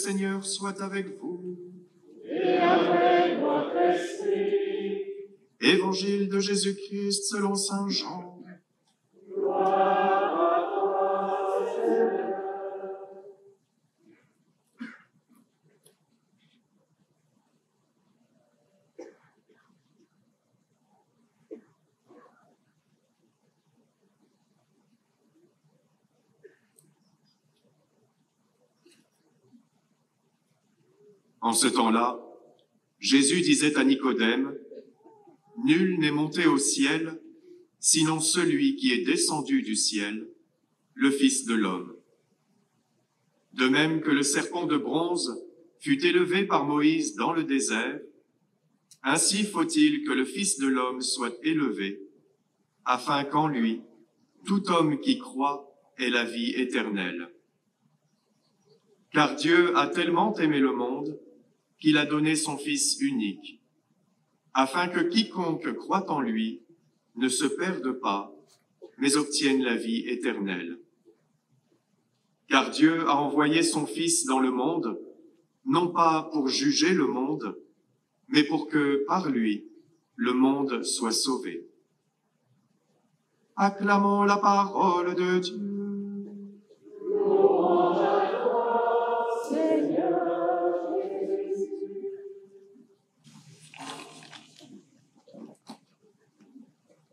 Seigneur soit avec vous. Et avec votre esprit. Évangile de Jésus-Christ selon saint Jean. Gloire à toi, Seigneur. En ce temps-là, Jésus disait à Nicodème, « Nul n'est monté au ciel, sinon celui qui est descendu du ciel, le Fils de l'homme. De même que le serpent de bronze fut élevé par Moïse dans le désert, ainsi faut-il que le Fils de l'homme soit élevé, afin qu'en lui, tout homme qui croit ait la vie éternelle. Car Dieu a tellement aimé le monde qu'il a donné son Fils unique, afin que quiconque croit en lui ne se perde pas, mais obtienne la vie éternelle. Car Dieu a envoyé son Fils dans le monde, non pas pour juger le monde, mais pour que, par lui, le monde soit sauvé. » Acclamons la parole de Dieu. Louange à toi, Seigneur Jésus.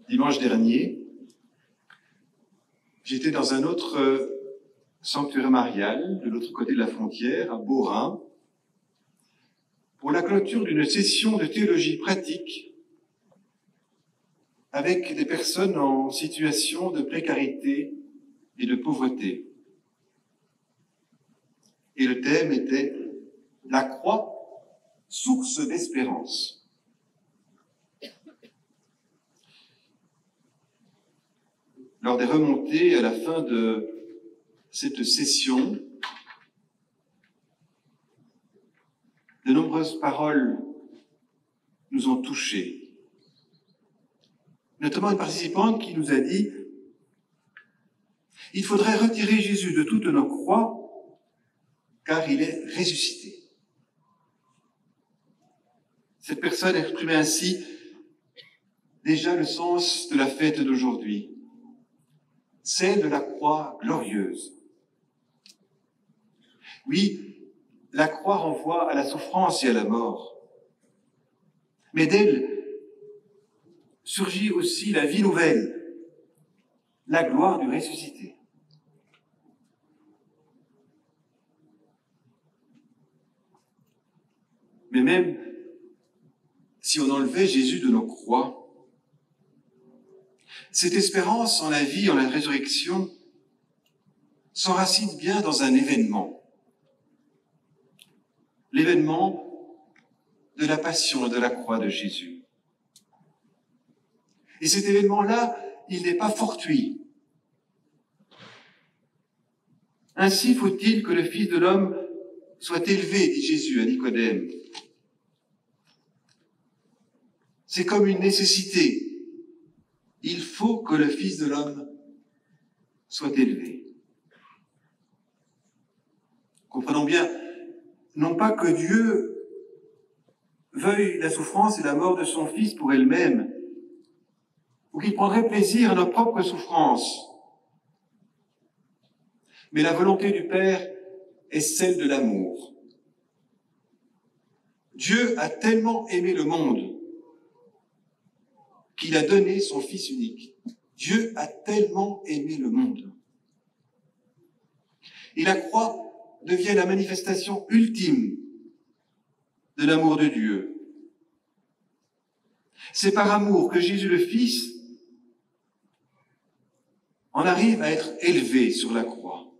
Dimanche dernier, j'étais dans un autre sanctuaire marial, de l'autre côté de la frontière, à Beaurain, pour la clôture d'une session de théologie pratique avec des personnes en situation de précarité et de pauvreté. Et le thème était « La croix, source d'espérance ». Lors des remontées à la fin de cette session, de nombreuses paroles nous ont touchés. Notamment une participante qui nous a dit « Il faudrait retirer Jésus de toutes nos croix, car il est ressuscité. » Cette personne exprimait ainsi déjà le sens de la fête d'aujourd'hui, celle de la croix glorieuse. Oui, la croix renvoie à la souffrance et à la mort. Mais d'elle surgit aussi la vie nouvelle, la gloire du ressuscité. Mais même si on enlevait Jésus de nos croix, cette espérance en la vie, en la résurrection, s'enracine bien dans un événement. L'événement de la passion et de la croix de Jésus. Et cet événement-là, il n'est pas fortuit. Ainsi faut-il que le Fils de l'homme soit élevé, dit Jésus à Nicodème. C'est comme une nécessité. Il faut que le Fils de l'homme soit élevé. Comprenons bien, non pas que Dieu veuille la souffrance et la mort de son Fils pour elle-même, ou qu'il prendrait plaisir à nos propres souffrances. Mais la volonté du Père est celle de l'amour. Dieu a tellement aimé le monde qu'il a donné son Fils unique. Dieu a tellement aimé le monde. Et la croix devient la manifestation ultime de l'amour de Dieu. C'est par amour que Jésus le Fils en arrive à être élevé sur la croix.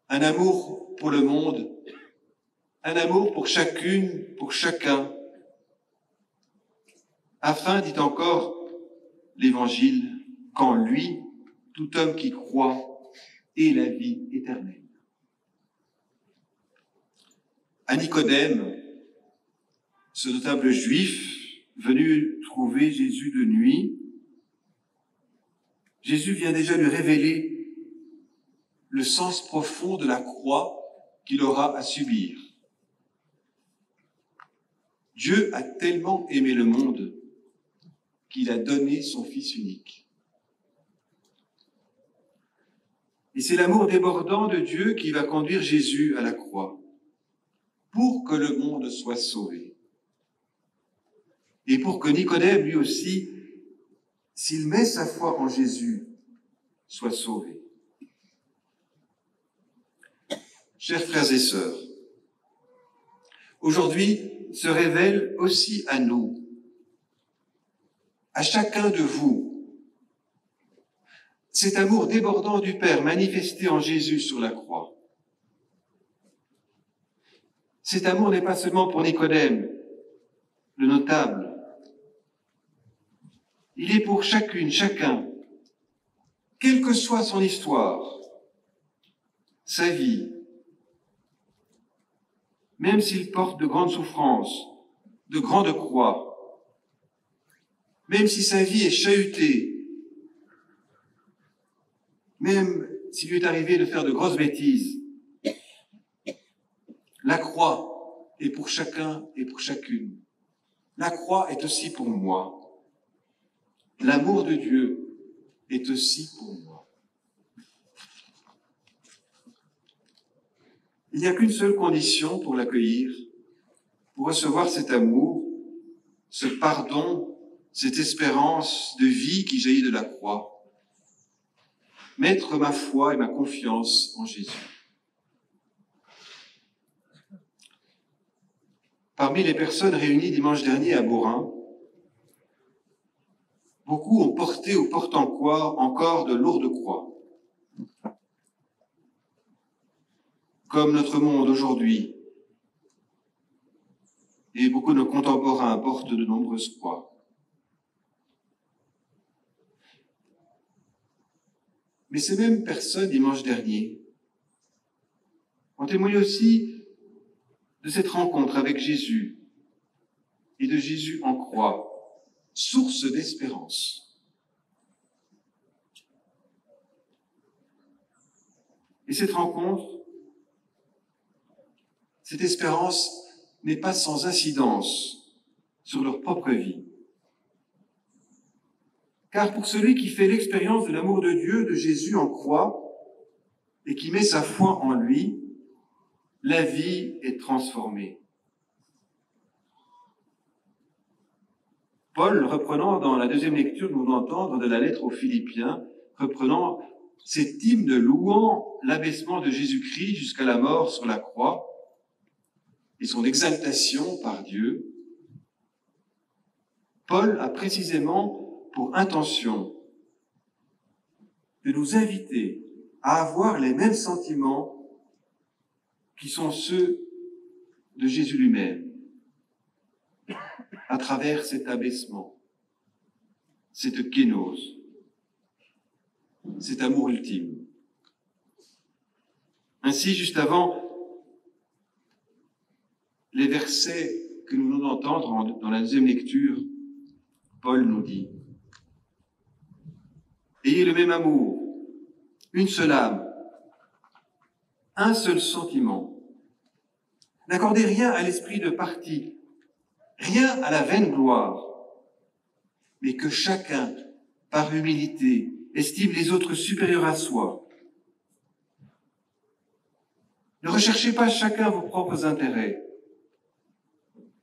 Un amour pour le monde, un amour pour chacune, pour chacun, afin, dit encore l'Évangile, qu'en lui, tout homme qui croit ait la vie éternelle. À Nicodème, ce notable juif venu trouver Jésus de nuit, Jésus vient déjà lui révéler le sens profond de la croix qu'il aura à subir. Dieu a tellement aimé le monde qu'il a donné son Fils unique. Et c'est l'amour débordant de Dieu qui va conduire Jésus à la croix pour que le monde soit sauvé. Et pour que Nicodème, lui aussi, s'il met sa foi en Jésus, soit sauvé. Chers frères et sœurs, aujourd'hui se révèle aussi à nous, à chacun de vous, cet amour débordant du Père manifesté en Jésus sur la croix. Cet amour n'est pas seulement pour Nicodème, le notable. Il est pour chacune, chacun, quelle que soit son histoire, sa vie, même s'il porte de grandes souffrances, de grandes croix, même si sa vie est chahutée, même s'il lui est arrivé de faire de grosses bêtises, la croix est pour chacun et pour chacune. La croix est aussi pour moi. L'amour de Dieu est aussi pour moi. Il n'y a qu'une seule condition pour l'accueillir, pour recevoir cet amour, ce pardon, cette espérance de vie qui jaillit de la croix. Mettre ma foi et ma confiance en Jésus. Parmi les personnes réunies dimanche dernier à Beaurain, beaucoup ont porté ou portent encore de lourdes croix. Comme notre monde aujourd'hui, et beaucoup de nos contemporains portent de nombreuses croix. Mais ces mêmes personnes, dimanche dernier, ont témoigné aussi de cette rencontre avec Jésus et de Jésus en croix, source d'espérance. Et cette rencontre, cette espérance n'est pas sans incidence sur leur propre vie. Car pour celui qui fait l'expérience de l'amour de Dieu, de Jésus en croix, et qui met sa foi en lui, la vie est transformée. Paul, reprenant dans la deuxième lecture que nous venons d'entendre de la lettre aux Philippiens, reprenant cet hymne louant l'abaissement de Jésus-Christ jusqu'à la mort sur la croix et son exaltation par Dieu, Paul a précisément pour intention de nous inviter à avoir les mêmes sentiments qui sont ceux de Jésus lui-même, à travers cet abaissement, cette kénose, cet amour ultime. Ainsi, juste avant les versets que nous venons d'entendre dans la deuxième lecture, Paul nous dit « Ayez le même amour, une seule âme, un seul sentiment. N'accordez rien à l'esprit de parti, rien à la vaine gloire, mais que chacun, par humilité, estime les autres supérieurs à soi. Ne recherchez pas chacun vos propres intérêts,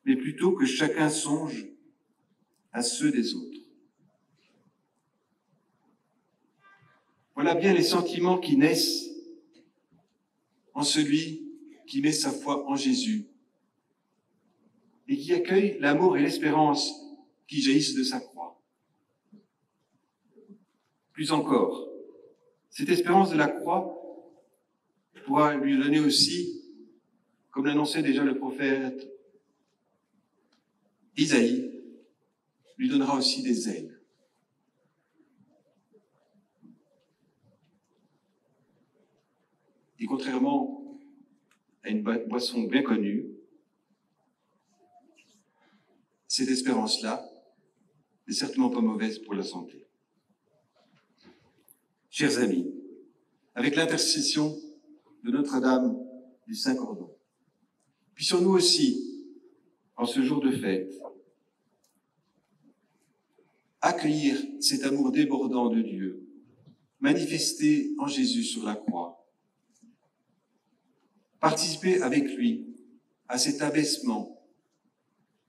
mais plutôt que chacun songe à ceux des autres. » Voilà bien les sentiments qui naissent en celui qui met sa foi en Jésus et qui accueille l'amour et l'espérance qui jaillissent de sa croix. Plus encore, cette espérance de la croix pourra lui donner aussi, comme l'annonçait déjà le prophète Isaïe, lui donnera aussi des ailes. Et contrairement à une boisson bien connue, cette espérance-là n'est certainement pas mauvaise pour la santé. Chers amis, avec l'intercession de Notre-Dame du Saint-Cordon. Puissions-nous aussi, en ce jour de fête, accueillir cet amour débordant de Dieu, manifesté en Jésus sur la croix. Participer avec lui à cet abaissement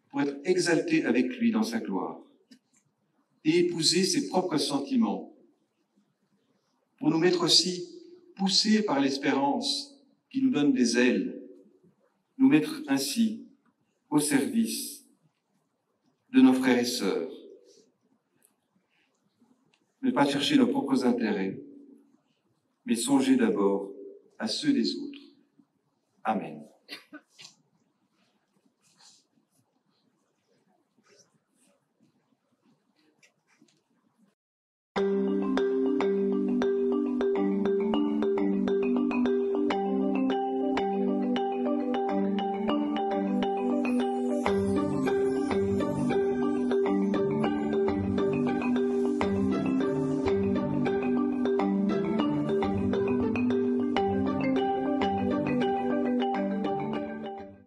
pour être exalté avec lui dans sa gloire et épouser ses propres sentiments pour nous mettre aussi poussés par l'espérance qui nous donne des ailes, nous mettre ainsi au service de nos frères et sœurs. Ne pas chercher nos propres intérêts, mais songer d'abord à ceux des autres. Amen.